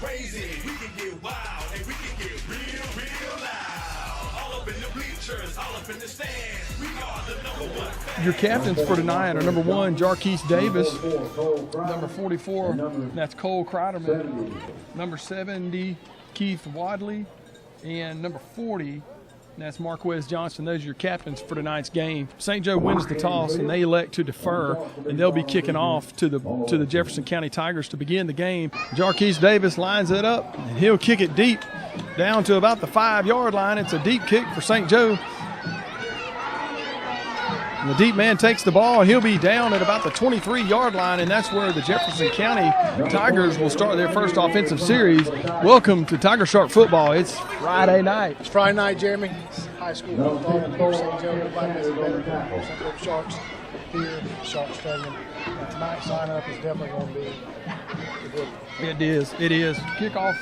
crazy, we can get wild, and we can get real, real loud. All up in the bleachers, all up in the stands, we are the number one fan. Your captains for tonight are number 1, Jarquise Davis. Number 44, that's Cole Kreiderman. Number 70, Keith Wadley. And number 40, that's Marquez Johnson. Those are your captains for tonight's game. St. Joe wins the toss, and they elect to defer, and they'll be kicking off to the Jefferson County Tigers to begin the game. Jarquise Davis lines it up, and he'll kick it deep down to about the 5-yard line. It's a deep kick for St. Joe. And the deep man takes the ball, and he'll be down at about the 23-yard line, and that's where the Jefferson County Tigers will start their first offensive series. Welcome to Tiger Shark football. It's Friday night. It's Friday night, Jeremy. It's high school football here, St. Joe. Everybody has a better time. St. Joe Sharks here at Shark Stadium. And tonight's sign-up is definitely going to be a good one. It is. It is. Kickoff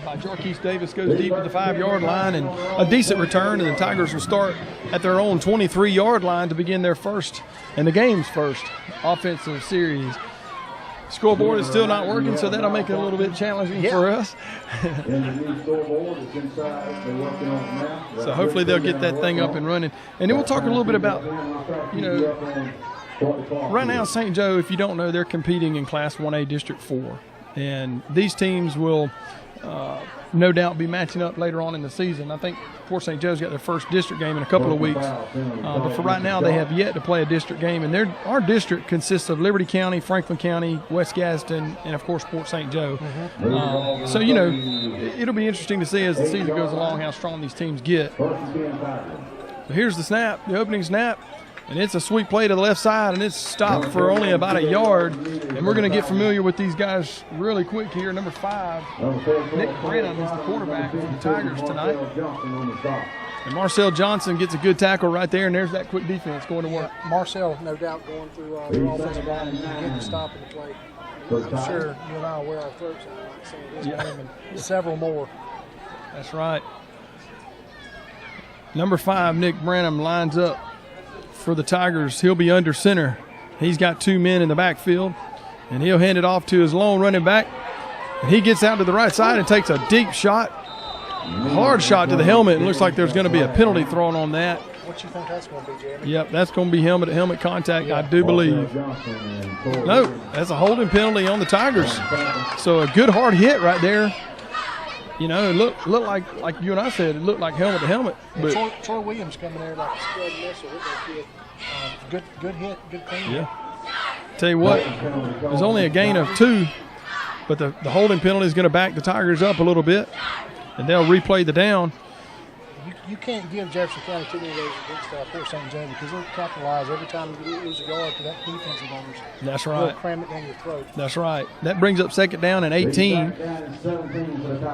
by Jarquise Davis goes deep at the 5-yard line, and a decent return, and the Tigers will start at their own 23-yard line to begin their first, and the game's first, offensive series. Scoreboard is still not working, so that'll make it a little bit challenging for us. So hopefully they'll get that thing up and running. And then we'll talk a little bit about, right now St. Joe, if you don't know, they're competing in Class 1A District 4. And these teams will no doubt be matching up later on in the season. I think Port St. Joe's got their first district game in a couple of weeks. But for right now, they have yet to play a district game. And our district consists of Liberty County, Franklin County, West Gadsden, and, of course, Port St. Joe. So, it'll be interesting to see as the season goes along how strong these teams get. So here's the snap, the opening snap. And it's a sweep play to the left side, and it's stopped for only about a yard. And we're going to get familiar with these guys really quick here. Number 5, Nick Branham is the quarterback for the Tigers tonight. And Marcel Johnson gets a good tackle right there, and there's that quick defense going to work. Marcel, no doubt, going through their offensive line and getting the stop in the play. I'm sure you and I will wear our throats out like some of this game and several more. That's right. Number 5, Nick Branham, lines up for the Tigers. He'll be under center. He's got 2 men in the backfield, and he'll hand it off to his lone running back. And he gets out to the right side and takes a deep shot, hard shot to the helmet. It looks like there's going to be a penalty thrown on that. What you think that's going to be, Jeremy? Yep, that's going to be helmet-to-helmet contact, I do believe. No, that's a holding penalty on the Tigers. So a good hard hit right there. It looked like you and I said, it looked like helmet to helmet. But Troy Williams coming there like a stud missile with that kid. Good hit, good clean. Yeah. Tell you what, there's only a gain of 2, but the holding penalty is going to back the Tigers up a little bit, and they'll replay the down. You can't give Jefferson County too many of those against Port St. Joe because they'll capitalize every time you lose a yard to that defensive numbers. That's right. They'll cram it down your throat. That's right. That brings up second down and 18.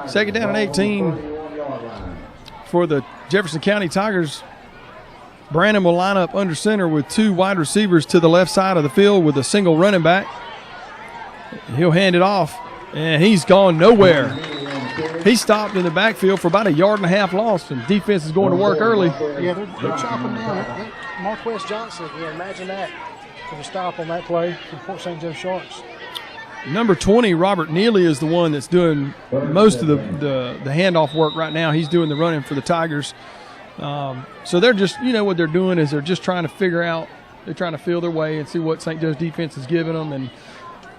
Second down and 18 for the Jefferson County Tigers. Brandon will line up under center with 2 wide receivers to the left side of the field with a single running back. He'll hand it off, and he's gone nowhere. He stopped in the backfield for about a yard and a half lost, and defense is going to work early. Yeah, they're chopping down. Marquez Johnson, imagine that for the stop on that play for Port St. Joe Sharks. Number 20, Robert Neely, is the one that's doing most of the handoff work right now. He's doing the running for the Tigers. So they're just, what they're doing is they're just trying to figure out, they're trying to feel their way and see what St. Joe's defense is giving them and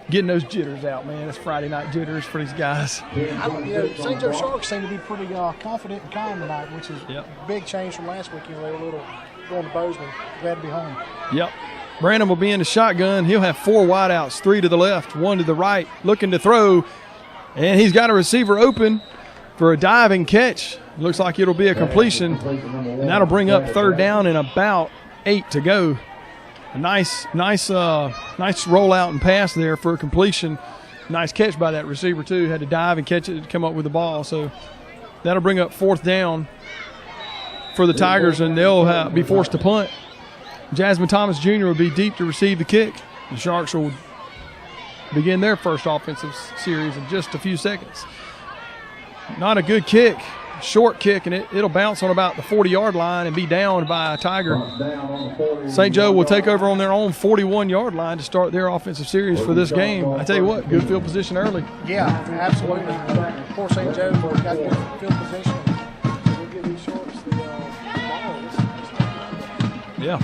getting those jitters out, man. It's Friday night jitters for these guys. St. Joe Sharks seem to be pretty confident and calm tonight, which is a big change from last week. They were a little going to Bozeman. Glad to be home. Yep. Brandon will be in the shotgun. He'll have 4 wideouts, 3 to the left, 1 to the right, looking to throw. And he's got a receiver open for a diving catch. Looks like it'll be a completion. And that'll bring up third down and about 8 to go. A nice rollout and pass there for a completion. Nice catch by that receiver, too. Had to dive and catch it to come up with the ball. So that'll bring up 4th down for the Tigers, and they'll be forced to punt. Jasmine Thomas Jr. will be deep to receive the kick. The Sharks will begin their first offensive series in just a few seconds. Not a good kick. short kick, and it'll bounce on about the 40-yard line and be downed by a Tiger. St. Joe will take over on their own 41-yard line to start their offensive series for this game. I tell you what, good field position early. Yeah, absolutely. Poor St. Joe got good field position. We'll give these Sharks the ball. Yeah.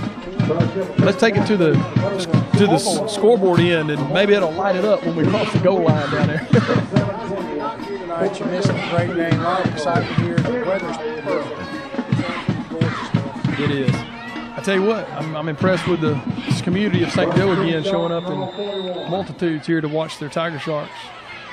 Let's take it to the scoreboard end, and maybe it'll light it up when we cross the goal line down there. Tonight, you're missing a great game. I'm excited here. The weather's perfect. It is. I tell you what, I'm impressed with the community of St. Joe again, showing up in multitudes here to watch their Tiger Sharks.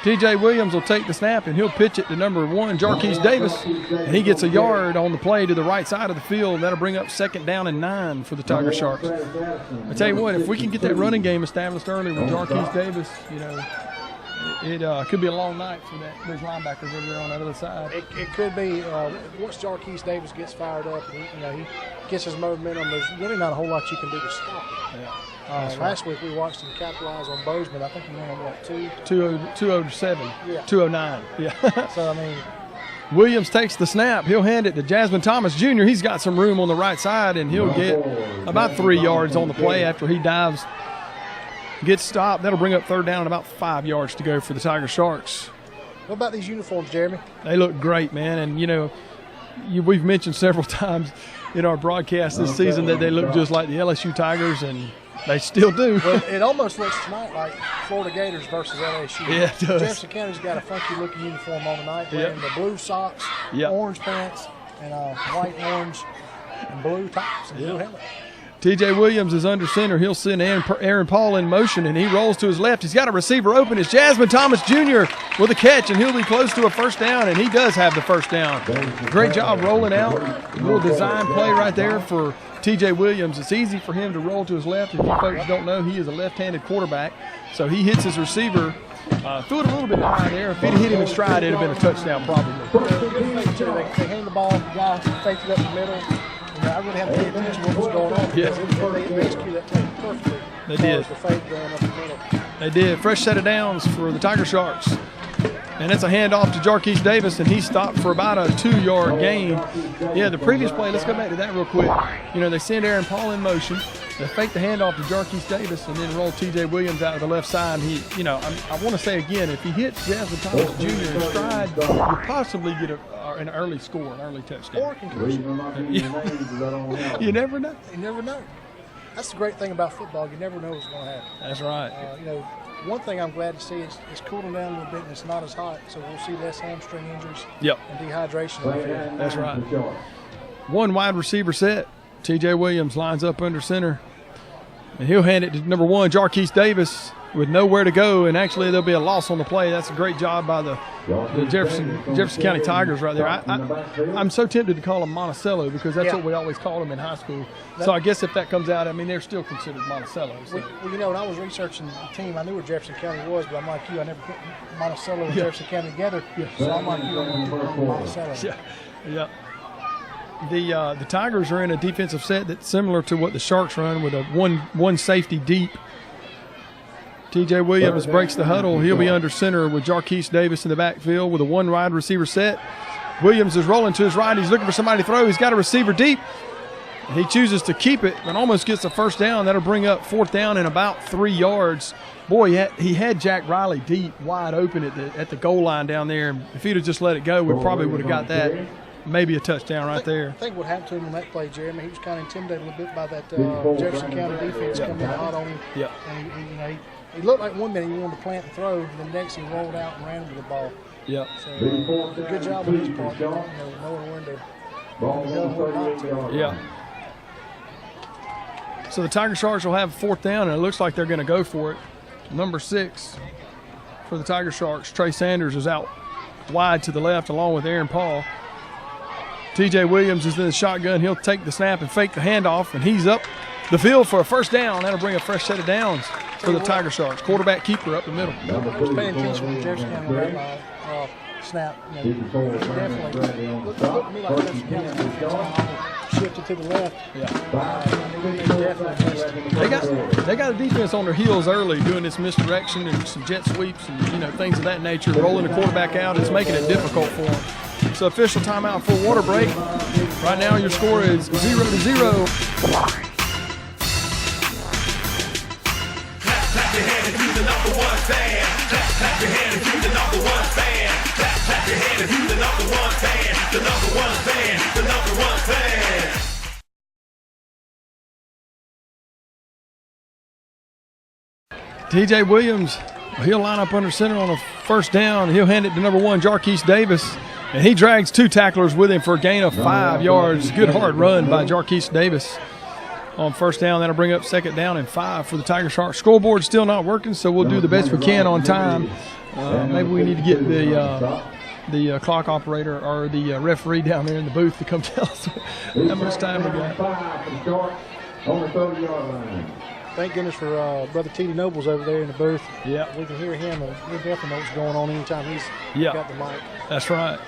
T.J. Williams will take the snap, and he'll pitch it to number 1, Jarquise Davis, and he gets a yard on the play to the right side of the field. That'll bring up 2nd down and 9 for the Tiger Sharks. I tell you what, if we can get that running game established early with Jarquise Davis, you know, it could be a long night for those linebackers over there on that other side. It could be. Once Jarquise Davis gets fired up, and he gets his momentum, there's really not a whole lot you can do to stop him. Yeah. Last week we watched him capitalize on Bozeman. I think he went on, what, 207, yeah. 209. Yeah. So, I mean, Williams takes the snap. He'll hand it to Jasmine Thomas Jr. He's got some room on the right side, and he'll get about 3 yards on the play after he dives. Gets stopped. That'll bring up 3rd down and about 5 yards to go for the Tiger Sharks. What about these uniforms, Jeremy? They look great, man. And, you know, we've mentioned several times in our broadcast this season that they look just like the LSU Tigers, and they still do. Well, it almost looks tonight like Florida Gators versus LSU. Yeah, it does. Jefferson County's got a funky-looking uniform on tonight, wearing the blue socks, orange pants, and white and orange and blue tops and blue helmet. T.J. Williams is under center. He'll send Aaron Paul in motion, and he rolls to his left. He's got a receiver open. It's Jasmine Thomas Jr. with a catch, and he'll be close to a 1st down, and he does have the 1st down. Great job rolling out. A little design play right there for T.J. Williams. It's easy for him to roll to his left. If you folks don't know, he is a left-handed quarterback, so he hits his receiver. Threw it a little bit high there. If he'd hit him in stride, it would have been a touchdown probably. They hand the ball, the guy faked it up the middle. I really had to pay attention to what was going on. Yes. They executed that play perfectly. They did. The fake going up the middle. They did. Fresh set of downs for the Tiger Sharks. And it's a handoff to Jarquise Davis, and he stopped for about a 2-yard gain. Yeah, the previous play, let's go back to that real quick. You know, they send Aaron Paul in motion. They fake the handoff to Jarquise Davis and then roll T.J. Williams out to the left side. He, you know, I want to say again, if he hits Jasmine Thomas Jr. in stride, you possibly get an early score, an early touchdown. Or conclusion. You never know. You never know. That's the great thing about football. You never know what's going to happen. That's right. You know, one thing I'm glad to see is it's cooling down a little bit and it's not as hot, so we'll see less hamstring injuries and dehydration. That's right. 1 wide receiver set. T.J. Williams lines up under center, and he'll hand it to number 1, Jarquise Davis, with nowhere to go, and actually there'll be a loss on the play. That's a great job by the Jefferson County Tigers right there. I'm so tempted to call them Monticello because that's what we always called them in high school. So I guess if that comes out, I mean, they're still considered Monticello. So. Well, you know, when I was researching the team, I knew where Jefferson County was, but I'm like you, I never put Monticello and Jefferson County together. So I'm like you, I'm Monticello. Yeah. The Tigers are in a defensive set that's similar to what the Sharks run with a one safety deep. T.J. Williams breaks the huddle. He'll be under center with Jarquise Davis in the backfield with a 1 wide receiver set. Williams is rolling to his right. He's looking for somebody to throw. He's got a receiver deep. He chooses to keep it and almost gets a 1st down. That'll bring up 4th down and about 3 yards. Boy, he had Jack Riley deep, wide open at the goal line down there. If he'd have just let it go, we probably would have got that. Maybe a touchdown right there. I think what happened to him on that play, Jeremy, he was kind of intimidated a little bit by that Jefferson County defense coming in hot on him. Yeah. And he looked like one minute he wanted to plant and throw, and then next he rolled out and ran with the ball. Yeah. So good job on his part. Knowing when to go and when not to. Yeah. So the Tiger Sharks will have 4th down, and it looks like they're going to go for it. Number 6 for the Tiger Sharks, Trey Sanders, is out wide to the left along with Aaron Paul. T.J. Williams is in the shotgun. He'll take the snap and fake the handoff, and he's up the field for a 1st down. That'll bring a fresh set of downs for the Tiger Sharks. Quarterback keeper up the middle. I was paying attention to Jefferson County snap. Definitely looked to me like Jefferson County's defense shifted to the left. They got a defense on their heels early, doing this misdirection and some jet sweeps and things of that nature, rolling the quarterback out. It's making it difficult for them. takes the official timeout for a water break. Right now your score is 0-0. Clap your hands if you the number one fan. Clap your hands if you the number one fan. Clap your hands if you the number one fan. The number one fan. The number one fan. TJ Williams, he'll line up under center on a first down. He'll hand it to number 1, Jarquise Davis, and he drags 2 tacklers with him for a gain of 5 yards. Good hard run by Jarquise Davis on first down. That'll bring up second down and 5 for the Tiger Sharks. Scoreboard's still not working, so we'll do the best we can on time. Maybe we need to get the clock operator or the referee down there in the booth to come tell us how much time we got. Thank goodness for Brother T.D. Nobles over there in the booth. Yeah. We can hear him, and we definitely know what's going on anytime he's got the mic. That's right.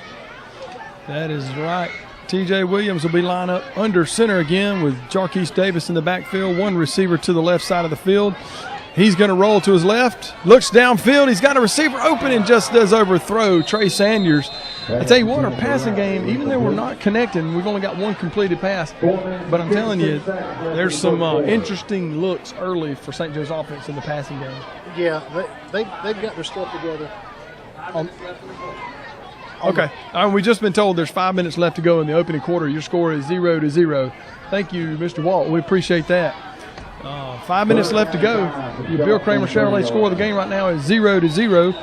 That is right. TJ Williams will be lined up under center again with Jarquise Davis in the backfield, 1 receiver to the left side of the field. He's going to roll to his left, looks downfield. He's got a receiver open and just does overthrow Trey Sanders. I tell you what, our passing game, even though we're not connecting, we've only got 1 completed pass. But I'm telling you, there's some interesting looks early for St. Joe's offense in the passing game. Yeah, they've got their stuff together. Okay. We've just been told there's 5 minutes left to go in the opening quarter. Your score is 0-0. Thank you, Mr. Walt. We appreciate that. 5 minutes left to go. Your Bill Kramer Chevrolet score of the game right now is 0-0.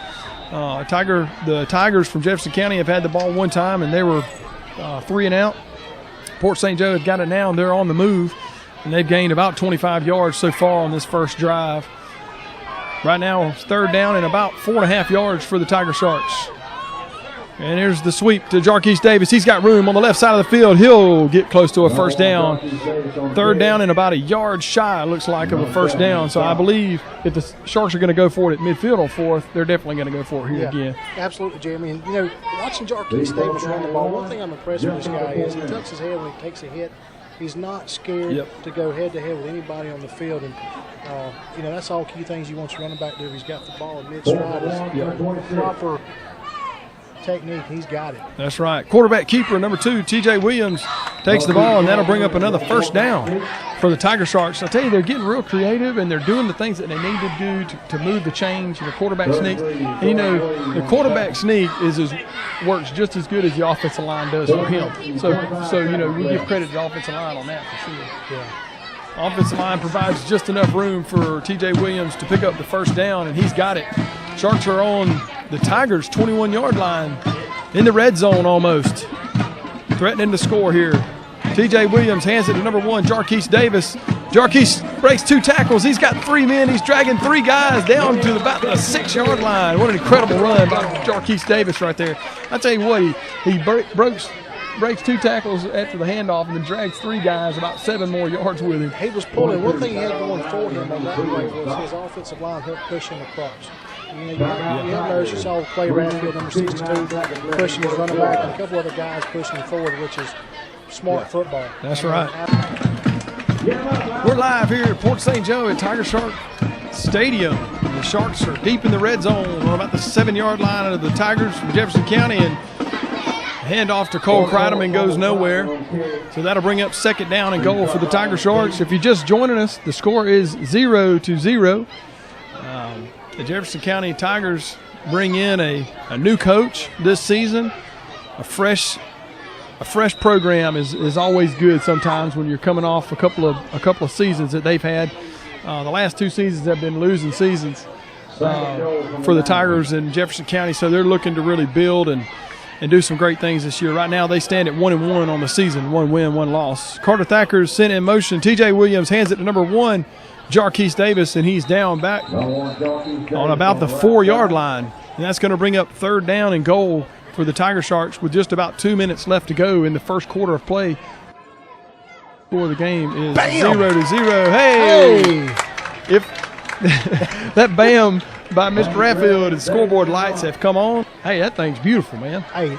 The Tigers from Jefferson County have had the ball 1 time, and they were 3 and out. Port St. Joe have got it now, and they're on the move, and they've gained about 25 yards so far on this first drive. Right now, it's third down and about 4.5 yards for the Tiger Sharks. And here's the sweep to Jarquise Davis. He's got room on the left side of the field. He'll get close to a first down. Third down and about a yard shy, looks like, of a first down. So I believe if the Sharks are going to go for it at midfield on 4th, they're definitely going to go for it here again. Absolutely, Jeremy. And, watching Jarquise Davis run the ball, one thing I'm impressed with this guy is he tucks his head when he takes a hit. He's not scared to go head-to-head with anybody on the field. And, that's all key things you want your running back to do. He's got the ball in mid-stride. Proper technique. He's got it. That's right. Quarterback keeper number 2, TJ Williams, takes the ball, and that'll bring up another first down for the Tiger Sharks. I tell you, they're getting real creative, and they're doing the things that they need to do to move the chains. The quarterback sneak. And, the quarterback sneak works just as good as the offensive line does for him. So we give credit to the offensive line on that for sure. Yeah. Offensive line provides just enough room for TJ Williams to pick up the first down, and he's got it. Sharks are on the Tigers' 21-yard line in the red zone almost. Threatening to score here. TJ Williams hands it to number 1, Jarquise Davis. Jarquise breaks 2 tackles. He's got 3 men. He's dragging 3 guys down to about the 6-yard line. What an incredible run by Jarquise Davis right there. I tell you what, he breaks 2 tackles after the handoff and then drags 3 guys about 7 more yards with him. He was pulling. One thing he had going for him on that play was his offensive line helped push him across. You notice you saw Clay Radfield, number 62, pushing his running back, and a couple other guys pushing him forward, which is smart football. That's right. We're live here at Port St. Joe at Tiger Shark Stadium. The Sharks are deep in the red zone on about the 7-yard line of the Tigers from Jefferson County, and handoff to Cole Kreideman goes nowhere. So that'll bring up second down and goal for the Tiger Sharks. If you're just joining us, the score is 0-0. The Jefferson County Tigers bring in a new coach this season. A fresh program is always good sometimes when you're coming off a couple of seasons that they've had. The last 2 seasons have been losing seasons for the Tigers in Jefferson County, so they're looking to really build and do some great things this year. Right now they stand at 1-1 on the season, 1 win, 1 loss. Carter Thacker's sent in motion. TJ Williams hands it to number 1, Jarquise Davis, and he's down back on about the 4-yard line. And that's going to bring up third down and goal for the Tiger Sharks with just about 2 minutes left to go in the first quarter of play. Score of the game is 0-0. Hey! If that bam by Mr. Radfield and scoreboard lights have come on. Hey, that thing's beautiful, man. Hey.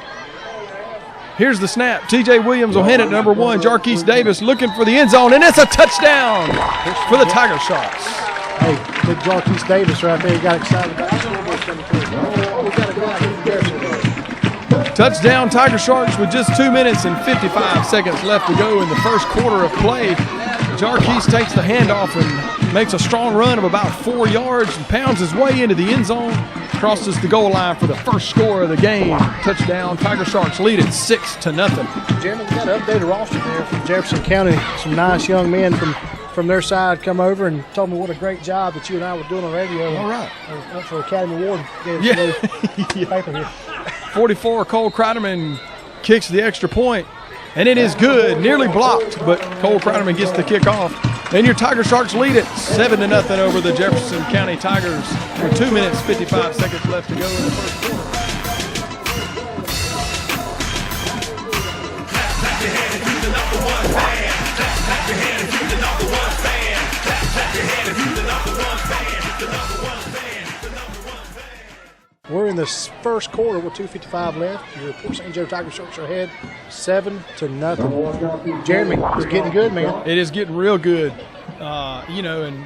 Here's the snap. TJ Williams will hand it to number 1, Jarquise Davis, looking for the end zone, and it's a touchdown for the Tiger Sharks. Hey, big Jarquise Davis right there. He got excited about it. Touchdown Tiger Sharks with just 2 minutes and 55 seconds left to go in the first quarter of play. Jarquez takes the handoff and makes a strong run of about 4 yards and pounds his way into the end zone. Crosses the goal line for the first score of the game. Touchdown, Tiger Sharks lead it 6-0. Jeremy, we got an updated roster there from Jefferson County. Some nice young men from their side come over and told me what a great job that you and I were doing on radio. All right. Up for Academy Award. Yeah. Paper here. 44, Cole Kreiderman kicks the extra point, and it is good. Nearly blocked, but Cole Kreiderman gets the kick off. And your Tiger Sharks lead it 7-0 over the Jefferson County Tigers with 2 minutes, 55 seconds left to go in the first quarter. Clap your hand if you the number one fan. Clap your hand if you the number one fan. Clap your hand if you the number one fan. The number one fan. The number one fan. We're in the first quarter with 2:55 left. Your Port St. Joe Tiger Sharks are ahead 7-0. Jeremy, it's getting good, man. It is getting real good, and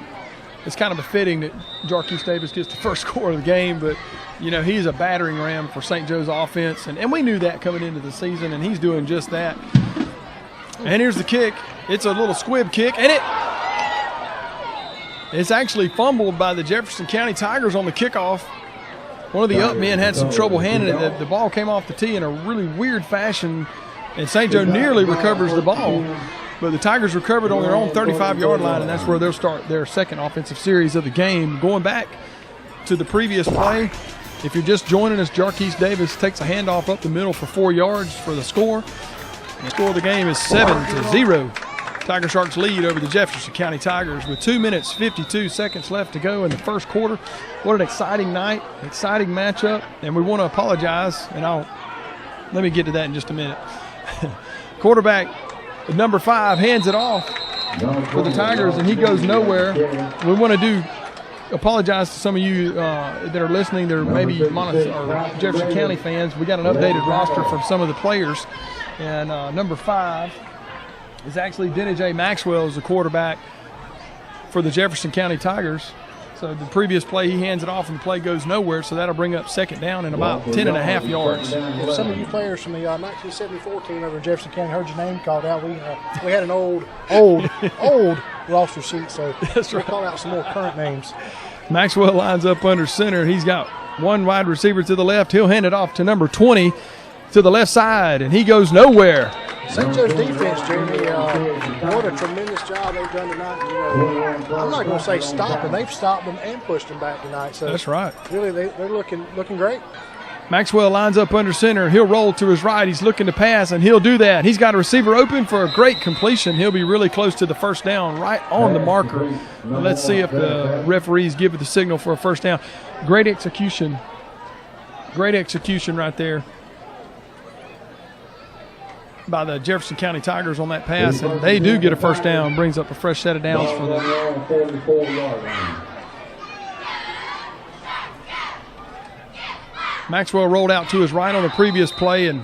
it's kind of befitting that Jarquez Davis gets the first score of the game, but, he's a battering ram for St. Joe's offense, and we knew that coming into the season, and he's doing just that. And here's the kick. It's a little squib kick, and it's actually fumbled by the Jefferson County Tigers on the kickoff. One of the up men had some trouble handling it. The ball came off the tee in a really weird fashion, and St. Joe nearly recovers the ball. But the Tigers recovered on their own 35-yard line, and that's where they'll start their second offensive series of the game. Going back to the previous play, if you're just joining us, Jarquez Davis takes a handoff up the middle for 4 yards for the score. The score of the game is 7-0. Tiger Sharks lead over the Jefferson County Tigers with 2 minutes, 52 seconds left to go in the first quarter. What an exciting night, exciting matchup, and we want to apologize, and let me get to that in just a minute. Quarterback, number 5, hands it off for the Tigers, and he goes nowhere. We want to apologize to some of you that are listening that are maybe Jefferson County fans. We got an updated roster from some of the players, and number 5 is actually Denny J. Maxwell as the quarterback for the Jefferson County Tigers. So the previous play, he hands it off and the play goes nowhere, so that'll bring up second down in about 10.5 yards. If some of you players from the 1974 team over in Jefferson County heard your name called out, we had an old roster sheet, so we'll call out some more current names. Maxwell lines up under center. He's got one wide receiver to the left. He'll hand it off to number 20 to the left side, and he goes nowhere. St. Joe's defense, Jeremy, what a tremendous job they've done tonight. I'm not going to say stopping. They've stopped them and pushed them back tonight. So that's right. Really, they're looking great. Maxwell lines up under center. He'll roll to his right. He's looking to pass, and he'll do that. He's got a receiver open for a great completion. He'll be really close to the first down, right on the marker. Let's see if the referees give it the signal for a first down. Great execution. Great execution right there by the Jefferson County Tigers on that pass, and they do get a first down. Brings up a fresh set of downs for them. Maxwell rolled out to his right on the previous play and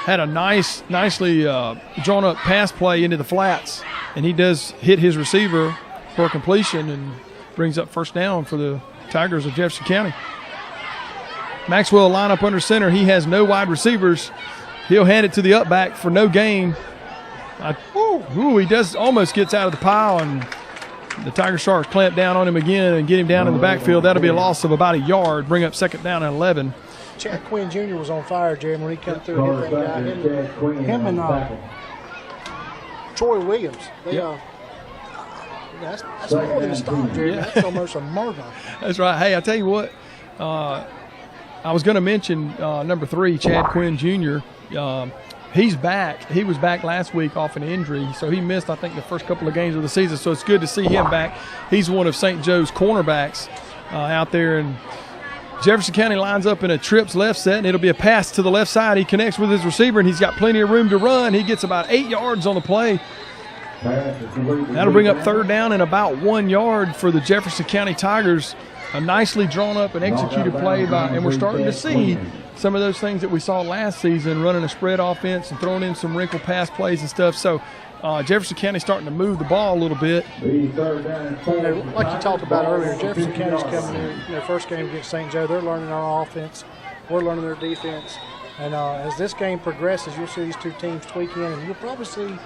had a nicely drawn up pass play into the flats, and he does hit his receiver for a completion and brings up first down for the Tigers of Jefferson County. Maxwell line up under center. He has no wide receivers. He'll hand it to the up back for no gain. He does almost gets out of the pile, and the Tiger Sharks clamp down on him again and get him down in the backfield. That'll be a loss of about a yard, bring up second down and 11. Chad Quinn Jr. was on fire, Jeremy, when he came through and hit that guy. Him and Troy Williams. That's more than a stop, Jeremy. Yeah. That's almost a murder. That's right. Hey, I tell you what, I was going to mention number 3, Chad Quinn Jr. He's back. He was back last week off an injury, so he missed, I think, the first couple of games of the season. So it's good to see him back. He's one of St. Joe's cornerbacks out there. And Jefferson County lines up in a trips left set, and it'll be a pass to the left side. He connects with his receiver, and he's got plenty of room to run. He gets about 8 yards on the play. That'll bring up third down and about 1 yard for the Jefferson County Tigers. A nicely drawn up and executed play and we're starting to see some of those things that we saw last season, running a spread offense and throwing in some wrinkle pass plays and stuff. So Jefferson County starting to move the ball a little bit. Like you talked about earlier, Jefferson County's coming in their first game against St. Joe. They're learning our offense. We're learning their defense. And as this game progresses, you'll see these two teams tweak in, and you'll probably see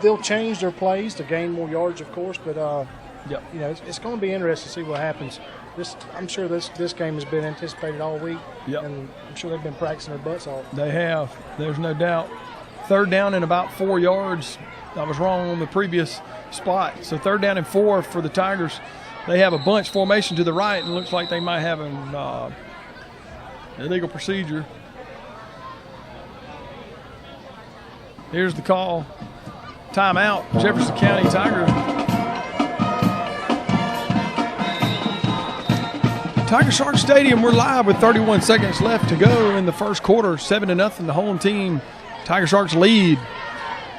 they'll change their plays to gain more yards, of course. But you know, it's going to be interesting to see what happens. I'm sure this game has been anticipated all week, and I'm sure they've been practicing their butts off. They have. There's no doubt. 3rd down and about 4 yards. I was wrong on the previous spot. So 3rd down and 4 for the Tigers. They have a bunch formation to the right, and it looks like they might have an illegal procedure. Here's the call. Timeout, Jefferson County Tigers. Tiger Shark Stadium, we're live with 31 seconds left to go in the first quarter. 7-0, the home team. Tiger Sharks lead.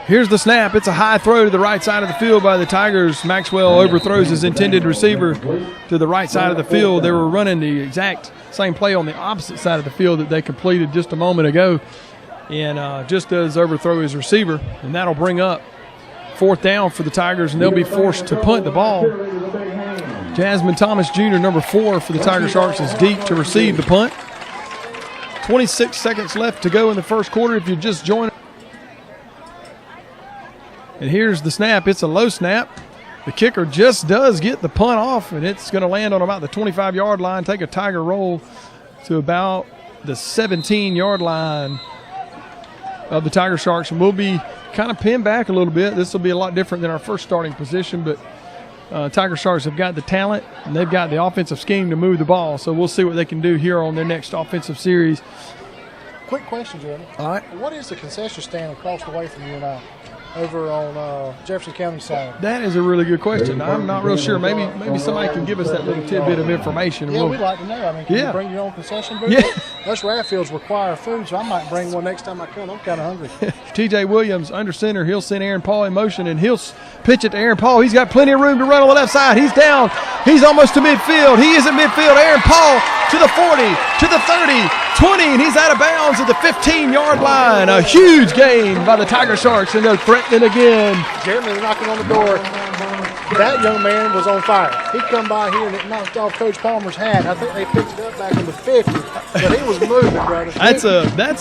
Here's the snap. It's a high throw to the right side of the field by the Tigers. Maxwell overthrows his intended receiver to the right side of the field. They were running the exact same play on the opposite side of the field that they completed just a moment ago. And just does overthrow his receiver. And that'll bring up 4th down for the Tigers, and they'll be forced to punt the ball. Jasmine Thomas Jr., number 4 for the Tiger Sharks, is deep to receive the punt. 26 seconds left to go in the first quarter if you're just joining. And here's the snap. It's a low snap. The kicker just does get the punt off, and it's going to land on about the 25-yard line, take a Tiger roll to about the 17-yard line of the Tiger Sharks, and we'll be kind of pinned back a little bit. This will be a lot different than our first starting position, but Tiger Sharks have got the talent, and they've got the offensive scheme to move the ball, so we'll see what they can do here on their next offensive series. Quick question, Jeremy. All right. What is the concession stand across the way from you and I over on Jefferson County side? That is a really good question. I'm not real sure. Maybe somebody can give us that little tidbit of information. Yeah, we'd like to know. I mean, can you bring your own concession booth? Yeah. Us Radfields require food, so I might bring one next time I come. I'm kind of hungry. TJ Williams under center. He'll send Aaron Paul in motion, and he'll pitch it to Aaron Paul. He's got plenty of room to run on the left side. He's down. He's almost to midfield. He is at midfield. Aaron Paul to the 40, to the 30, 20, and he's out of bounds at the 15-yard line. A huge gain by the Tiger Sharks, and they're threatening again. Jeremy's knocking on the door. That young man was on fire. He come by here and it knocked off Coach Palmer's hat. I think they picked it up back in the 50s, but he was moving, brother. That's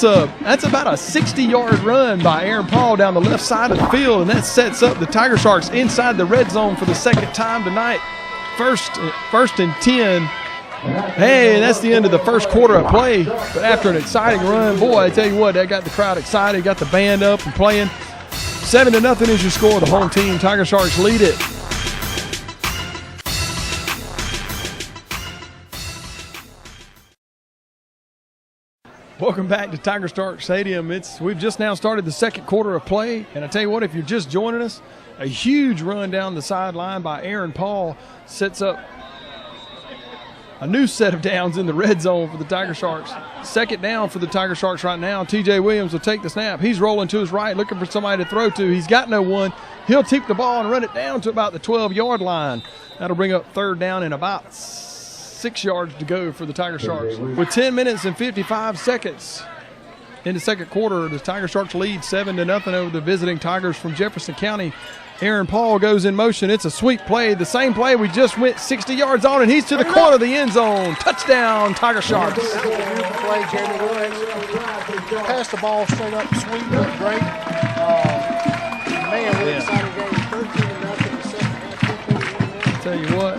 about a 60-yard run by Aaron Paul down the left side of the field, and that sets up the Tiger Sharks inside the red zone for the second time tonight. First and 10. Hey, that's the end of the first quarter of play. But after an exciting run, boy, I tell you what, that got the crowd excited, got the band up and playing. 7-0 is your score. The home team, Tiger Sharks, lead it. Welcome back to Tiger Shark Stadium. We've just now started the second quarter of play, and I tell you what, if you're just joining us, a huge run down the sideline by Aaron Paul sets up a new set of downs in the red zone for the Tiger Sharks. Second down for the Tiger Sharks right now. TJ Williams will take the snap. He's rolling to his right, looking for somebody to throw to. He's got no one. He'll take the ball and run it down to about the 12-yard line. That'll bring up 3rd down and about 6 yards to go for the Tiger Sharks. With 10 minutes and 55 seconds in the second quarter, the Tiger Sharks lead 7-0 over the visiting Tigers from Jefferson County. Aaron Paul goes in motion. It's a sweep play, the same play we just went 60 yards on, and he's to the corner of the end zone. Touchdown, Tiger Sharks. That was a beautiful play, Jeremy. We'll pass the ball straight up, sweep, looked great. Man, really exciting game. 13-0 in the second half. Tell you what.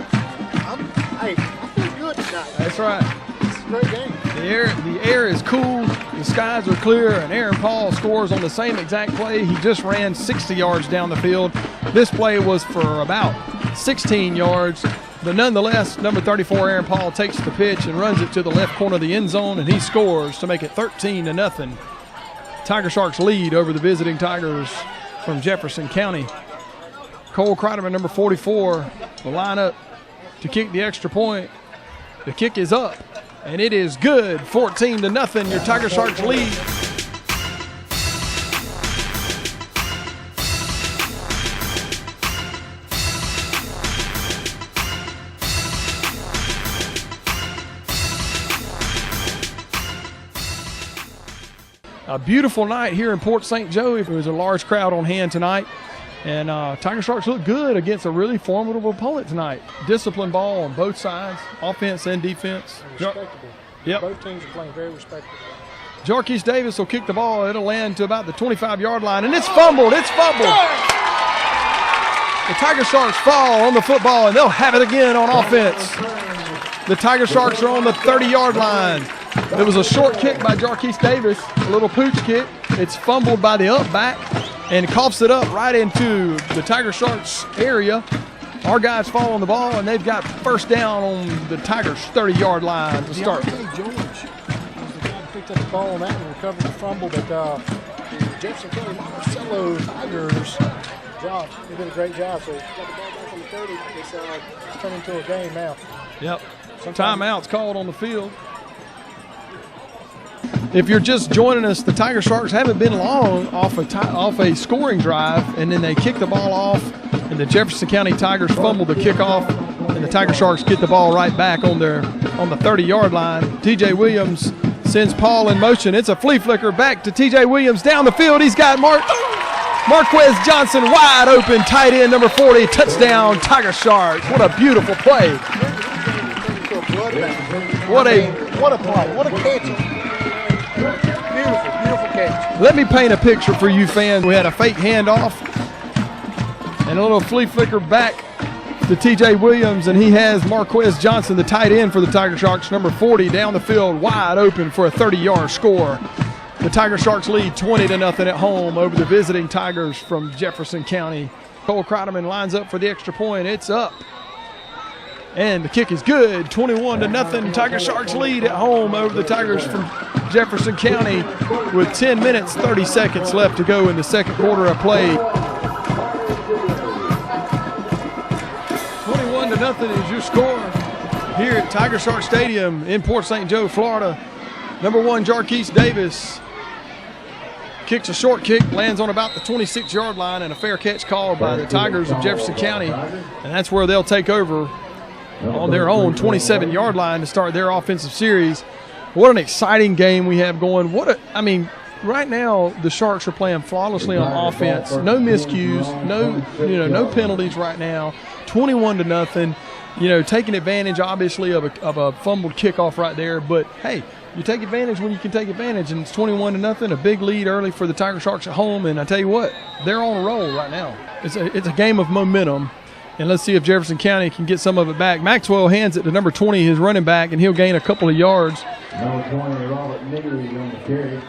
I feel good tonight. That's right. It's a great game. The air is cool, the skies are clear, and Aaron Paul scores on the same exact play. He just ran 60 yards down the field. This play was for about 16 yards, but nonetheless, number 34 Aaron Paul takes the pitch and runs it to the left corner of the end zone, and he scores to make it 13-0. Tiger Sharks lead over the visiting Tigers from Jefferson County. Cole Kreiderman, number 44, will line up to kick the extra point. The kick is up, and it is good. 14-0, your Tiger Sharks lead. A beautiful night here in Port St. Joe. There was a large crowd on hand tonight. And Tiger Sharks look good against a really formidable opponent tonight. Disciplined ball on both sides, offense and defense. Respectable. Yep. Both teams are playing very respectable. Jarquise Davis will kick the ball. It'll land to about the 25-yard line, and it's fumbled. It's fumbled. The Tiger Sharks fall on the football, and they'll have it again on offense. The Tiger Sharks are on the 30-yard line. It was a short kick by Jarquise Davis, a little pooch kick. It's fumbled by the up back and coughs it up right into the Tiger Sharks area. Our guys fall on the ball, and they've got first down on the Tigers' 30-yard line to start. George was the guy who picked up the ball on that and recovered the fumble, but the Jefferson County Marcello Tigers job. They did a great job. So got the ball back on the 30. It's turned into a game now. Yep. Timeout's called on the field. If you're just joining us, the Tiger Sharks haven't been long off a scoring drive, and then they kick the ball off, and the Jefferson County Tigers fumble the kickoff, and the Tiger Sharks get the ball right back on the 30-yard line. TJ Williams sends Paul in motion. It's a flea flicker back to TJ Williams down the field. He's got Marquez Johnson wide open, tight end number 40, touchdown Tiger Sharks. What a beautiful play. What a play. What a catch. Beautiful catch. Let me paint a picture for you fans. We had a fake handoff and a little flea flicker back to TJ Williams, and he has Marquez Johnson, the tight end for the Tiger Sharks, number 40, down the field wide open for a 30-yard score. The Tiger Sharks lead 20-0 at home over the visiting Tigers from Jefferson County. Cole Kreideman lines up for the extra point. It's up. And the kick is good, 21-0. Tiger Sharks lead at home over the Tigers from Jefferson County with 10 minutes, 30 seconds left to go in the second quarter of play. 21-0 is your score here at Tiger Shark Stadium in Port St. Joe, Florida. Number 1, Jarquise Davis kicks a short kick, lands on about the 26-yard line, and a fair catch called by the Tigers of Jefferson County. And that's where they'll take over on their own 27-yard line to start their offensive series. What an exciting game we have going. Right now the Sharks are playing flawlessly on offense. No miscues, no penalties right now. 21-0. Taking advantage obviously of a fumbled kickoff right there, but hey, you take advantage when you can take advantage, and it's 21-0, a big lead early for the Tiger Sharks at home, and I tell you what, they're on a roll right now. It's a game of momentum. And let's see if Jefferson County can get some of it back. Maxwell hands it to number 20, his running back, and he'll gain a couple of yards. Number 20, Robert Neely on the carry.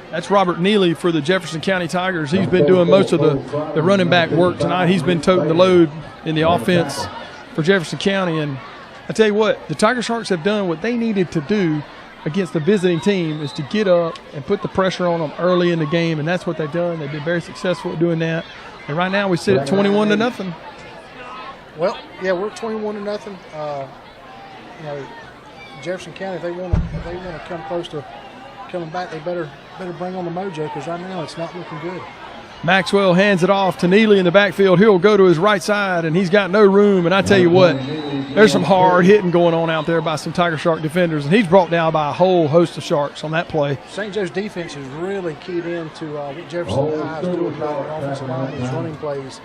That's Robert Neely for the Jefferson County Tigers. He's been doing most of the running back work tonight. He's been toting the load in the offense for Jefferson County. And I tell you what, the Tiger Sharks have done what they needed to do against the visiting team, is to get up and put the pressure on them early in the game, and that's what they've done. They've been very successful at doing that. And right now we sit at 21-0. Well, yeah, we're 21-0. Jefferson County, if they want to come close to coming back, they better bring on the mojo, because right now it's not looking good. Maxwell hands it off to Neely in the backfield. He'll go to his right side, and he's got no room. And I tell you what, there's some hard hitting going on out there by some Tiger Shark defenders, and he's brought down by a whole host of Sharks on that play. St. Joe's defense is really keyed into what Jefferson High is doing about the offensive line, these running plays.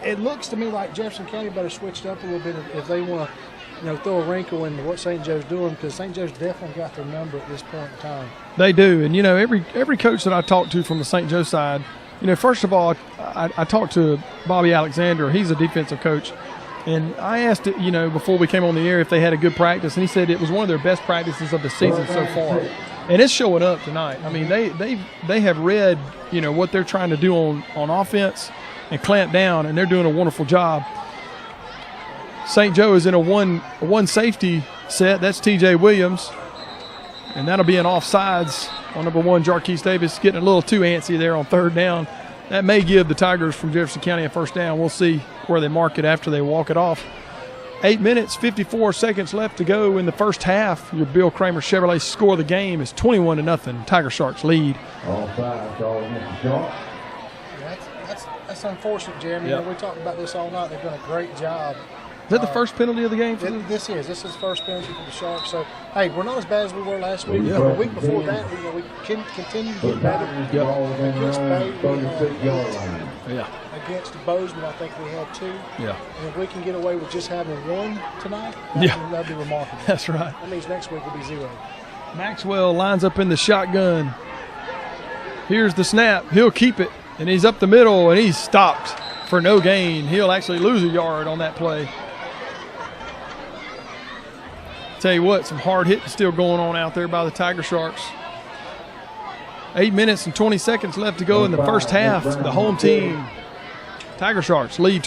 It looks to me like Jefferson County better switched up a little bit if they want to, throw a wrinkle into what St. Joe's doing, because St. Joe's definitely got their number at this point in time. They do, and every coach that I talked to from the St. Joe side, first of all, I talked to Bobby Alexander. He's a defensive coach, and I asked before we came on the air if they had a good practice, and he said it was one of their best practices of the season so far, and it's showing up tonight. I mean, they have read what they're trying to do on offense and clamp down, and they're doing a wonderful job. St. Joe is in a one safety set. That's TJ Williams, and that'll be an offsides on number 1, Jarquise Davis, getting a little too antsy there on third down. That may give the Tigers from Jefferson County a first down. We'll see where they mark it after they walk it off. 8 minutes, 54 seconds left to go in the first half. Your Bill Kramer Chevrolet score of the game is 21-0. Tiger Sharks lead. All five called against the Sharks. That's unfortunate, Jeremy. Yep. We talked about this all night. They've done a great job. Is that the first penalty of the game for them? This is the first penalty for the Sharks. So, hey, we're not as bad as we were last week. Yeah. The week before that, we continue to get better. Against Yeah. Against Bozeman, I think we had 2. Yeah. And if we can get away with just having 1 tonight, that'd be remarkable. That's right. That means next week will be 0. Maxwell lines up in the shotgun. Here's the snap. He'll keep it, and he's up the middle, and he's stopped for no gain. He'll actually lose a yard on that play. Tell you what, some hard hitting still going on out there by the Tiger Sharks. 8 minutes and 20 seconds left to go in the first half. The home team, Tiger Sharks, lead